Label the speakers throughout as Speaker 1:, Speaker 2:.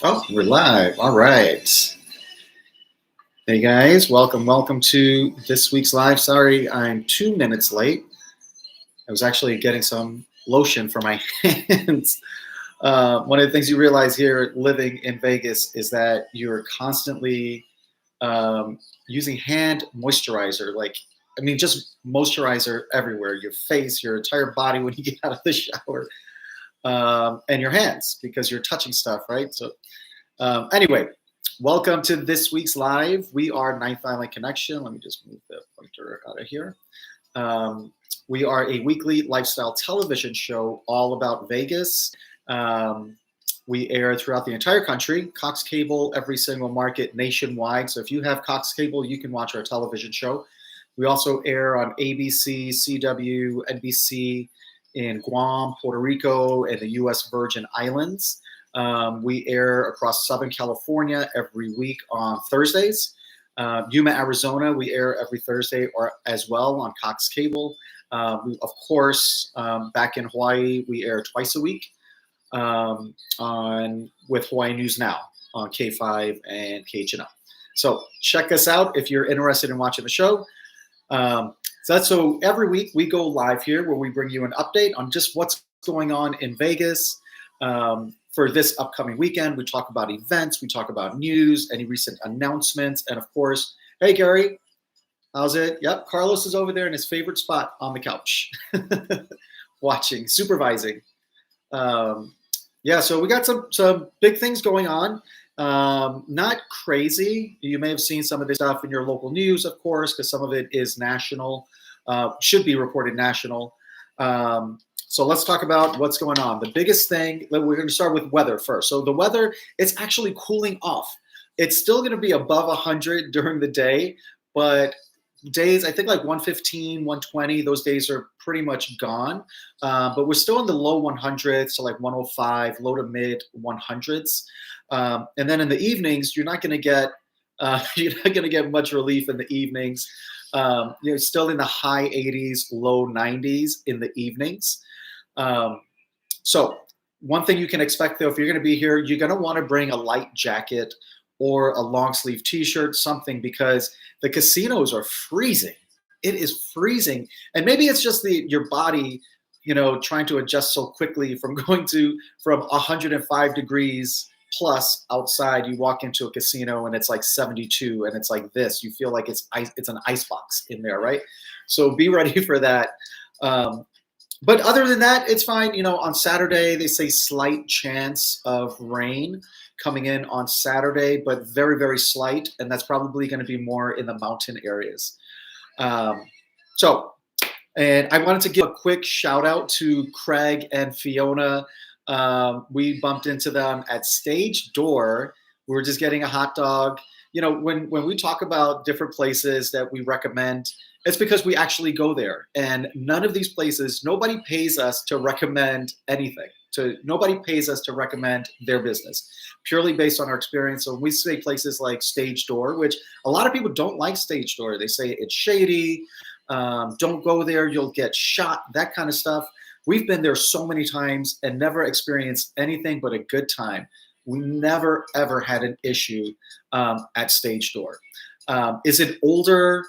Speaker 1: Oh, we're live. All right. Hey guys, welcome to this week's live. Sorry, I'm 2 minutes late. I was actually getting some lotion for my hands. One of the things you realize here living in Vegas is that you're constantly using hand moisturizer. Just moisturizer everywhere your face, your entire body when you get out of the shower, and your hands because you're touching stuff, right? Anyway, welcome to this week's live. We are Ninth Island Connection. Let me just move the pointer out of here. We are a weekly lifestyle television show all about Vegas. We air throughout the entire country, Cox Cable, every single market nationwide. So if you have Cox Cable, you can watch our television show. We also air on ABC, CW, NBC in Guam, Puerto Rico, and the U.S. Virgin Islands. We air across Southern California every week on Thursdays. Yuma, Arizona, we air every Thursday or as well on Cox Cable. Of course, back in Hawaii, we air twice a week with Hawaii News Now on K5 and KHNL. So check us out if you're interested in watching the show. So every week we go live here where we bring you an update on just what's going on in Vegas. For this upcoming weekend, we talk about events, we talk about news, any recent announcements, and of course, hey Gary, how's it? Yep, Carlos is over there in his favorite spot on the couch, watching, supervising. So we got some big things going on. Not crazy. You may have seen some of this stuff in your local news, of course, because some of it is national, should be reported national. So let's talk about what's going on. The biggest thing, we're going to start with weather first. So the weather, it's actually cooling off. It's still going to be above 100 during the day, but days, I think like 115, 120, those days are pretty much gone. But we're still in the low 100s, so like 105, low to mid 100s. And then in the evenings, you're not going to get much relief in the evenings. Still in the high 80s, low 90s in the evenings. So one thing you can expect, though, if you're going to be here, you're going to want to bring a light jacket or a long sleeve t-shirt, something, because the casinos are freezing. It is freezing. And maybe it's just your body, trying to adjust so quickly from 105 degrees plus outside. You walk into a casino and it's like 72 and it's like this. You feel like it's an icebox in there, right? So be ready for that. But other than that, it's fine. On Saturday, they say slight chance of rain coming in on Saturday, but very, very slight. And that's probably going to be more in the mountain areas. And I wanted to give a quick shout out to Craig and Fiona. We bumped into them at Stage Door. We were just getting a hot dog. When we talk about different places that we recommend, it's because we actually go there. And none of these places, nobody pays us to recommend anything. Nobody pays us to recommend their business, purely based on our experience. So when we say places like Stage Door, which a lot of people don't like Stage Door, they say it's shady, don't go there, you'll get shot, that kind of stuff. We've been there so many times and never experienced anything but a good time. We never, ever had an issue at Stage Door. Is it older?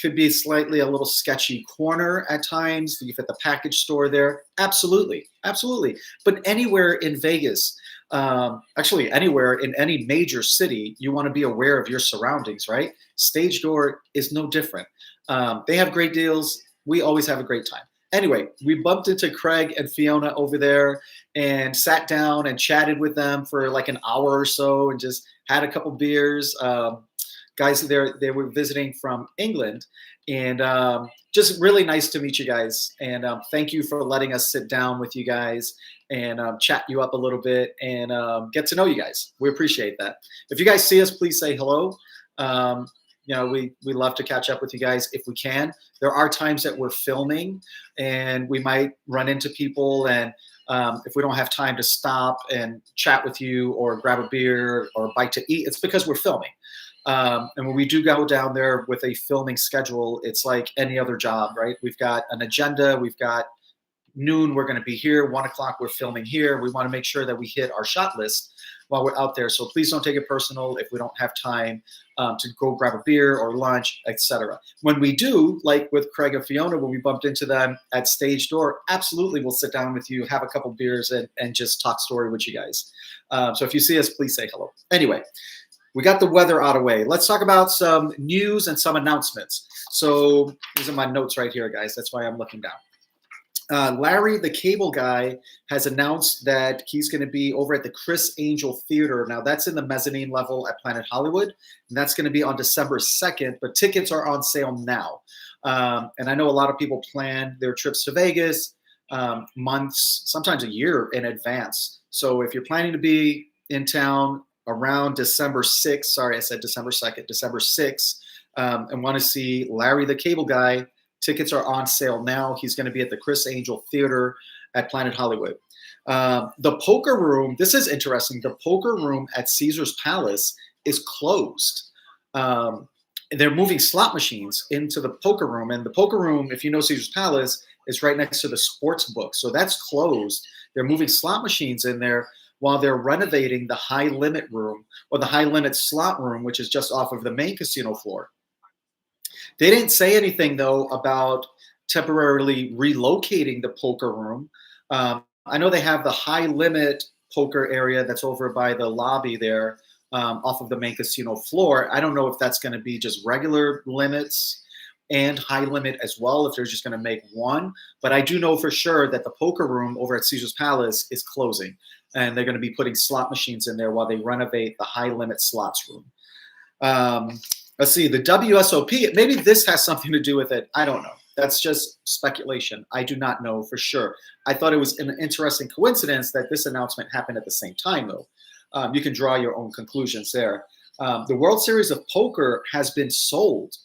Speaker 1: Could be slightly a little sketchy corner at times. You've got the package store there. Absolutely. Absolutely. But anywhere in Vegas, actually anywhere in any major city, you want to be aware of your surroundings, right? Stage Door is no different. They have great deals. We always have a great time. Anyway, we bumped into Craig and Fiona over there and sat down and chatted with them for like an hour or so and just had a couple beers. Guys, they were visiting from England, and just really nice to meet you guys. And thank you for letting us sit down with you guys and chat you up a little bit and get to know you guys. We appreciate that. If you guys see us, please say hello. We love to catch up with you guys if we can. There are times that we're filming and we might run into people, and if we don't have time to stop and chat with you or grab a beer or a bite to eat, it's because we're filming. And when we do go down there with a filming schedule, it's like any other job, right? We've got an agenda, we've got noon, we're going to be here. 1 o'clock, we're filming here. We want to make sure that we hit our shot list while we're out there. So please don't take it personal if we don't have time to go grab a beer or lunch, etc. When we do, like with Craig and Fiona, when we bumped into them at stage door, absolutely we'll sit down with you, have a couple beers, and just talk story with you guys. So if you see us, please say hello. Anyway, we got the weather out of the way. Let's talk about some news and some announcements. So these are my notes right here, guys. That's why I'm looking down. Larry, the cable guy, has announced that he's going to be over at the Criss Angel Theater. Now, that's in the mezzanine level at Planet Hollywood, and that's going to be on December 2nd, but tickets are on sale now. And I know a lot of people plan their trips to Vegas months, sometimes a year in advance. So if you're planning to be in town around December 6th, sorry, I said December 2nd, December 6th, and want to see Larry, the cable guy, tickets are on sale now. He's going to be at the Criss Angel Theater at Planet Hollywood. The poker room, this is interesting. The poker room at Caesar's Palace is closed. They're moving slot machines into the poker room. And the poker room, if you know Caesar's Palace, is right next to the sports book. So that's closed. They're moving slot machines in there while they're renovating the high limit room, or the high limit slot room, which is just off of the main casino floor. They didn't say anything, though, about temporarily relocating the poker room. I know they have the high limit poker area that's over by the lobby there off of the main casino floor. I don't know if that's going to be just regular limits and high limit as well, if they're just going to make one. But I do know for sure that the poker room over at Caesar's Palace is closing, and they're going to be putting slot machines in there while they renovate the high limit slots room. Let's see, the WSOP, maybe this has something to do with it. I don't know. That's just speculation. I do not know for sure. I thought it was an interesting coincidence that this announcement happened at the same time, though. You can draw your own conclusions there. The World Series of Poker has been sold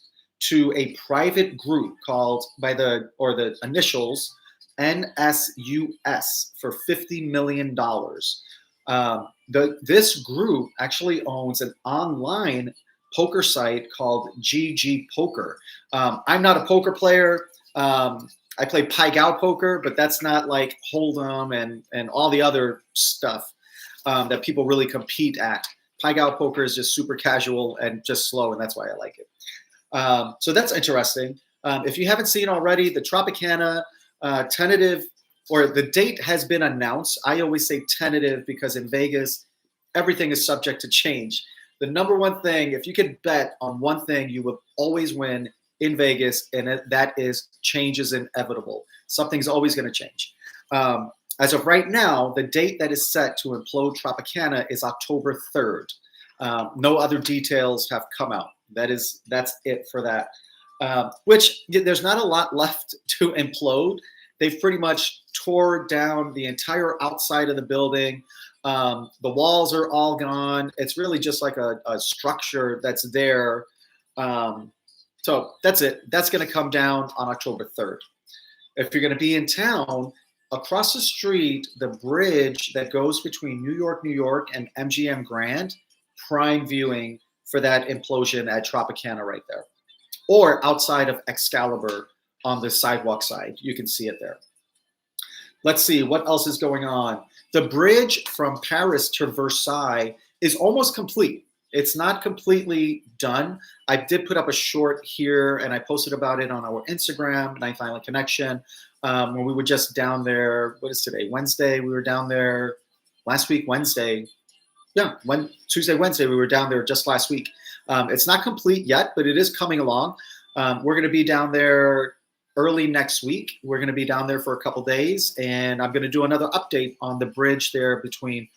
Speaker 1: to a private group called the initials NSUS for $50 million. This group actually owns an online poker site called GG Poker. I'm not a poker player. I play Pai Gow poker, but that's not like Hold'em and all the other stuff that people really compete at. Pai Gow poker is just super casual and just slow, and that's why I like it. So that's interesting. If you haven't seen already, the Tropicana tentative, or the date has been announced. I always say tentative because in Vegas, everything is subject to change. The number one thing, if you could bet on one thing, you will always win in Vegas, and that is change is inevitable. Something's always going to change. As of right now, the date that is set to implode Tropicana is October 3rd. No other details have come out. That's it for that. Which there's not a lot left to implode. They've pretty much tore down the entire outside of the building. The walls are all gone. It's really just like a structure that's there. So that's it. That's going to come down on October 3rd. If you're going to be in town, across the street, the bridge that goes between New York, and MGM Grand, prime viewing for that implosion at Tropicana right there. Or outside of Excalibur on the sidewalk side. You can see it there. Let's see, what else is going on? The bridge from Paris to Versailles is almost complete. It's not completely done. I did put up a short here, and I posted about it on our Instagram, Ninth Island Connection, when we were just down there. What is today? Wednesday. We were down there last week, Wednesday. Yeah, Tuesday, Wednesday, we were down there just last week. It's not complete yet, but it is coming along. We're going to be down there early next week. We're going to be down there for a couple days, and I'm going to do another update on the bridge there between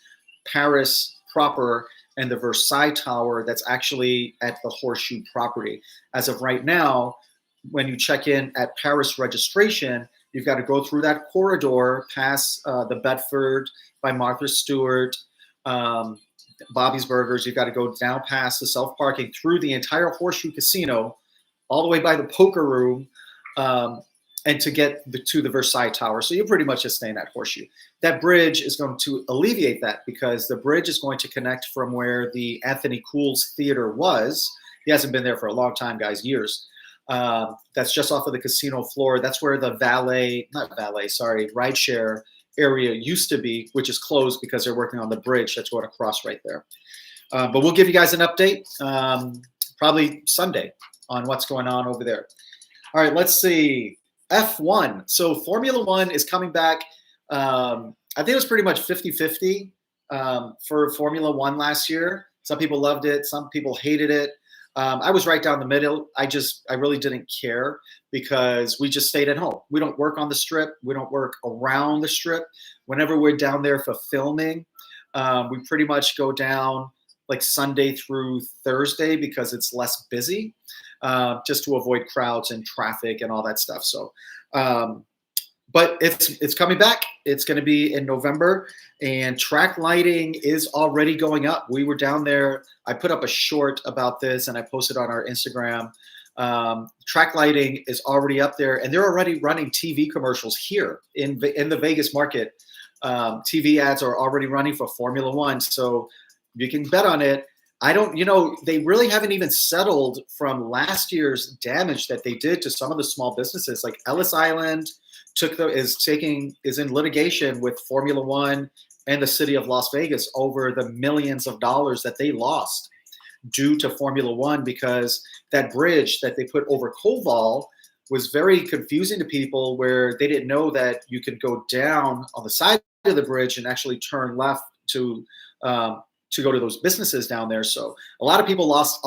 Speaker 1: Paris proper and the Versailles Tower that's actually at the Horseshoe property. As of right now, when you check in at Paris registration, you've got to go through that corridor past the Bedford by Martha Stewart, Bobby's Burgers. You've got to go down past the self-parking through the entire Horseshoe Casino, all the way by the poker room, and to get to the Versailles Tower. So you're pretty much just staying at Horseshoe. That bridge is going to alleviate that because the bridge is going to connect from where the Anthony Cools Theater was. He hasn't been there for a long time, guys, years. That's just off of the casino floor. That's where the rideshare area used to be, which is closed because they're working on the bridge that's going across right there. But we'll give you guys an update probably Sunday on what's going on over there. All right, let's see. F1. So Formula One is coming back. I think it was pretty much 50-50 for Formula One last year. Some people loved it. Some people hated it. I was right down the middle. I really didn't care because we just stayed at home. We don't work on the strip. We don't work around the strip. Whenever we're down there for filming, we pretty much go down like Sunday through Thursday because it's less busy, just to avoid crowds and traffic and all that stuff. So, but it's coming back. It's going to be in November, and track lighting is already going up. We were down there. I put up a short about this, and I posted on our Instagram. Track lighting is already up there, and they're already running TV commercials here in the Vegas market. TV ads are already running for Formula One, so you can bet on it. They really haven't even settled from last year's damage that they did to some of the small businesses. Like Ellis Island is in litigation with Formula One and the city of Las Vegas over the millions of dollars that they lost due to Formula One, because that bridge that they put over Koval was very confusing to people, where they didn't know that you could go down on the side of the bridge and actually turn left to go to those businesses down there. So a lot of people lost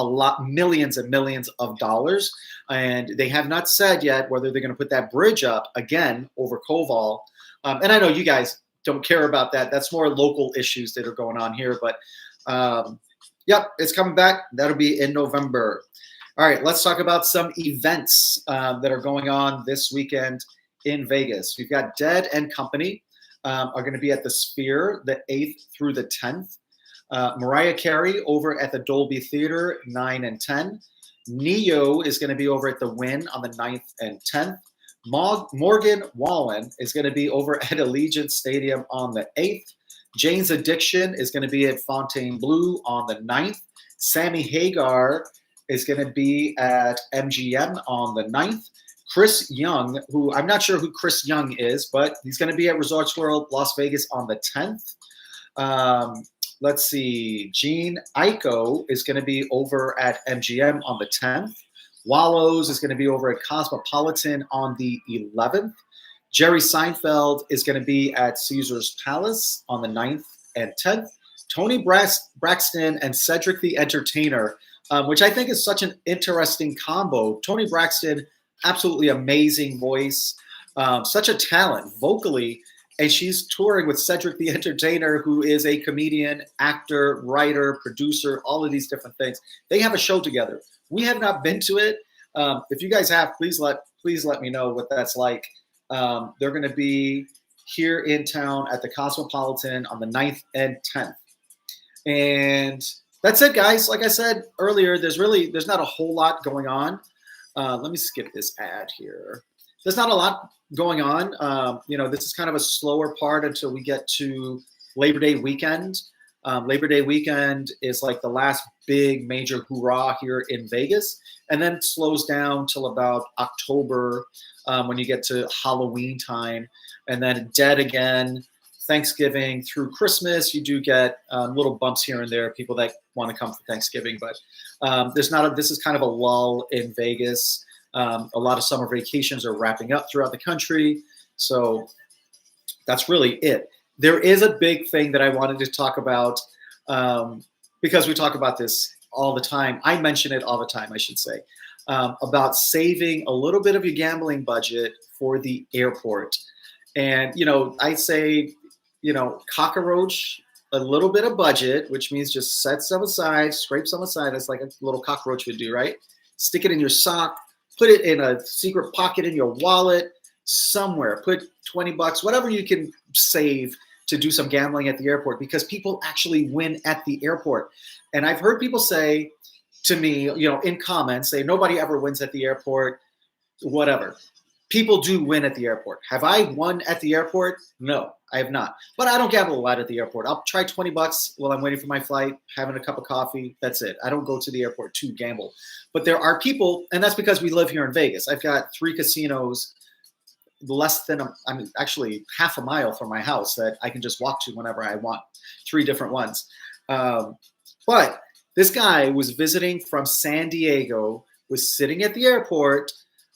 Speaker 1: millions and millions of dollars, and they have not said yet whether they're going to put that bridge up again over Koval. And I know you guys don't care about that. That's more local issues that are going on here, but yep, it's coming back. That'll be in November. All right, let's talk about some events that are going on this weekend in Vegas. We've got Dead and Company are going to be at the Sphere the 8th through the 10th. Mariah Carey over at the Dolby Theater, 9 and 10. Neo is going to be over at the Wynn on the 9th and 10th. Morgan Wallen is going to be over at Allegiant Stadium on the 8th. Jane's Addiction is going to be at Fontainebleau on the 9th. Sammy Hagar is going to be at MGM on the 9th. Chris Young, who I'm not sure who Chris Young is, but he's going to be at Resorts World Las Vegas on the 10th. Let's see. Gene Aiko is going to be over at MGM on the 10th. Wallows is going to be over at Cosmopolitan on the 11th. Jerry Seinfeld is going to be at Caesar's Palace on the 9th and 10th. Tony Braxton and Cedric the Entertainer, which I think is such an interesting combo. Tony Braxton, absolutely amazing voice, such a talent vocally. And she's touring with Cedric the Entertainer, who is a comedian, actor, writer, producer, all of these different things. They have a show together. We have not been to it. If you guys have, please let me know what that's like. They're going to be here in town at the Cosmopolitan on the 9th and 10th. And that's it, guys. Like I said earlier, there's not a whole lot going on. Let me skip this ad here. There's not a lot going on. This is kind of a slower part until we get to Labor Day weekend. Labor Day weekend is like the last big major hoorah here in Vegas, and then it slows down till about October when you get to Halloween time, and then dead again. Thanksgiving through Christmas, you do get little bumps here and there, people that want to come for Thanksgiving, but this is kind of a lull in Vegas. A lot of summer vacations are wrapping up throughout the country. So that's really it. There is a big thing that I wanted to talk about because we talk about this all the time. I mention it all the time, I should say, about saving a little bit of your gambling budget for the airport. And, I say, cockroach a little bit of budget, which means just set some aside, scrape some aside. That's like a little cockroach would do, right? Stick it in your sock. Put it in a secret pocket in your wallet somewhere. Put $20, whatever you can save to do some gambling at the airport, because people actually win at the airport. And I've heard people say to me, in comments, say nobody ever wins at the airport, whatever. people do win at the airport. Have I won at the airport? No, I have not. But I don't gamble a lot at the airport. I'll try $20 while I'm waiting for my flight, having a cup of coffee. That's it. I don't go to the airport to gamble. But there are people, and that's because we live here in Vegas. I've got 3 casinos less than, actually half a mile from my house that I can just walk to whenever I want. 3 different ones. But this guy was visiting from San Diego, was sitting at the airport,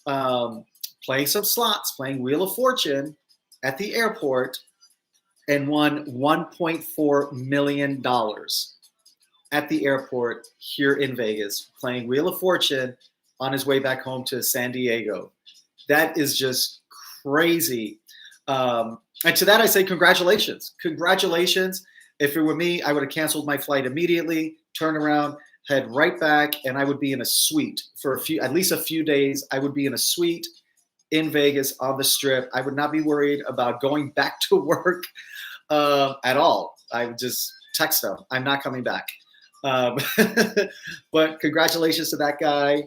Speaker 1: playing some slots, playing Wheel of Fortune at the airport, and won $1.4 million at the airport here in Vegas, playing Wheel of Fortune on his way back home to San Diego. That is just crazy. And to that, I say congratulations. Congratulations. If it were me, I would have canceled my flight immediately, turned around, head right back, and I would be in a suite for at least a few days. I would be in a suite in Vegas on the Strip. I would not be worried about going back to work at all. I would just text them, I'm not coming back. But congratulations to that guy.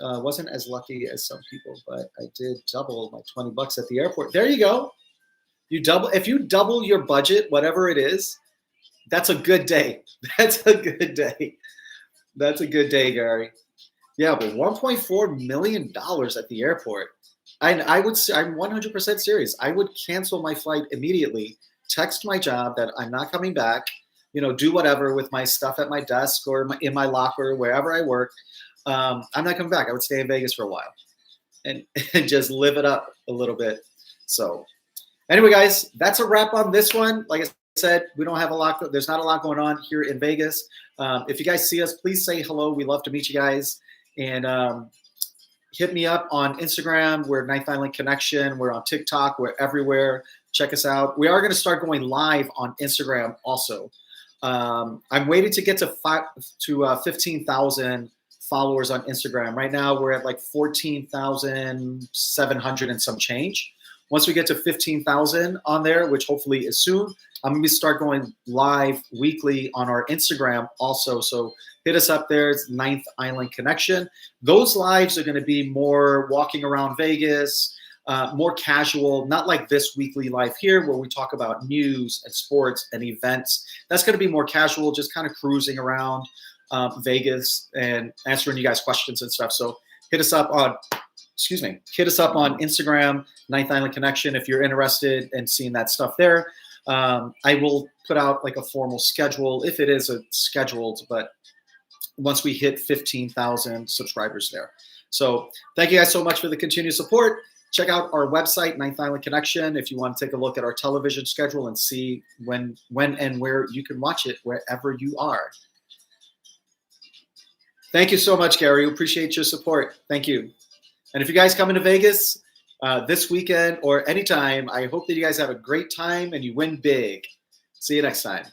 Speaker 1: Wasn't as lucky as some people, but I did double my $20 at the airport. There you go. If you double your budget, whatever it is, that's a good day. That's a good day. That's a good day, Gary. Yeah, but $1.4 million at the airport. I would say, I'm 100% serious. I would cancel my flight immediately, text my job that I'm not coming back, do whatever with my stuff at my desk or in my locker, wherever I work. I'm not coming back. I would stay in Vegas for a while and just live it up a little bit. So anyway, guys, that's a wrap on this one. Like I said, we don't have a lot. There's not a lot going on here in Vegas. If you guys see us, please say hello. We love to meet you guys. And hit me up on Instagram. We're Ninth Island Connection. We're on TikTok. We're everywhere. Check us out. We are going to start going live on Instagram also. I'm waiting to get to 15,000 followers on Instagram. Right now, we're at like 14,700 and some change. Once we get to 15,000 on there, which hopefully is soon, I'm going to start going live weekly on our Instagram also. So hit us up there. It's Ninth Island Connection. Those lives are going to be more walking around Vegas, more casual, not like this weekly live here where we talk about news and sports and events. That's going to be more casual, just kind of cruising around Vegas and answering you guys questions and stuff. So hit us up on Instagram, Ninth Island Connection, if you're interested in seeing that stuff there. I will put out like a formal schedule if it is scheduled, but once we hit 15,000 subscribers there. So thank you guys so much for the continued support. Check out our website, Ninth Island Connection, if you want to take a look at our television schedule and see when and where you can watch it wherever you are. Thank you so much, Gary. We appreciate your support. Thank you. And if you guys come into Vegas this weekend or anytime, I hope that you guys have a great time and you win big. See you next time.